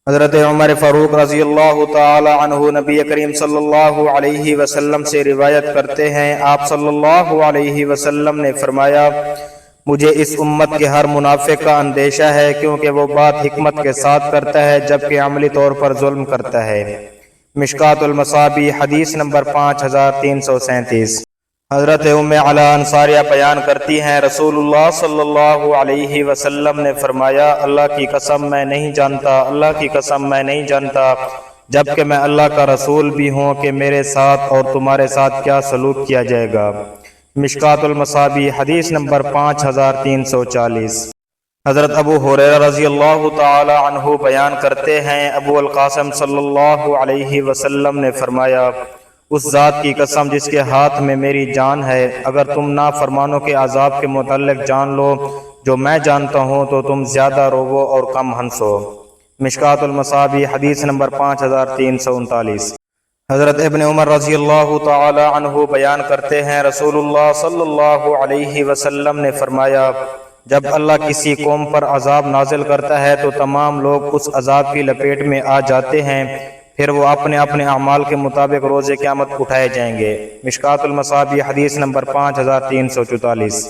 حضرت عمر فاروق رضی اللہ تعالی عنہ نبی کریم صلی اللہ علیہ وسلم سے روایت کرتے ہیں، آپ صلی اللہ علیہ وسلم نے فرمایا، مجھے اس امت کے ہر منافق کا اندیشہ ہے، کیونکہ وہ بات حکمت کے ساتھ کرتا ہے جبکہ عملی طور پر ظلم کرتا ہے۔ مشکوٰۃ المصابیح حدیث نمبر 5337۔ حضرت ام علا انصاریہ بیان کرتی ہیں، رسول اللہ صلی اللہ علیہ وسلم نے فرمایا، اللہ کی قسم میں نہیں جانتا، اللہ کی قسم میں نہیں جانتا، جبکہ میں اللہ کا رسول بھی ہوں، کہ میرے ساتھ اور تمہارے ساتھ کیا سلوک کیا جائے گا۔ مشکوٰۃ المصابیح حدیث نمبر 5340۔ حضرت ابو ہریرہ رضی اللہ تعالی عنہ بیان کرتے ہیں، ابو القاسم صلی اللہ علیہ وسلم نے فرمایا، اس ذات کی قسم جس کے ہاتھ میں میری جان ہے، اگر تم نافرمانوں کے عذاب کے متعلق جان لو جو میں جانتا ہوں تو تم زیادہ روو اور کم ہنسو۔ مشکوٰۃ المصابیح حدیث نمبر 5339۔ حضرت ابن عمر رضی اللہ تعالی عنہ بیان کرتے ہیں، رسول اللہ صلی اللہ علیہ وسلم نے فرمایا، جب اللہ کسی قوم پر عذاب نازل کرتا ہے تو تمام لوگ اس عذاب کی لپیٹ میں آ جاتے ہیں، پھر وہ اپنے اپنے اعمال کے مطابق روز قیامت اٹھائے جائیں گے۔ مشکوٰۃ المصابیح حدیث نمبر 5344۔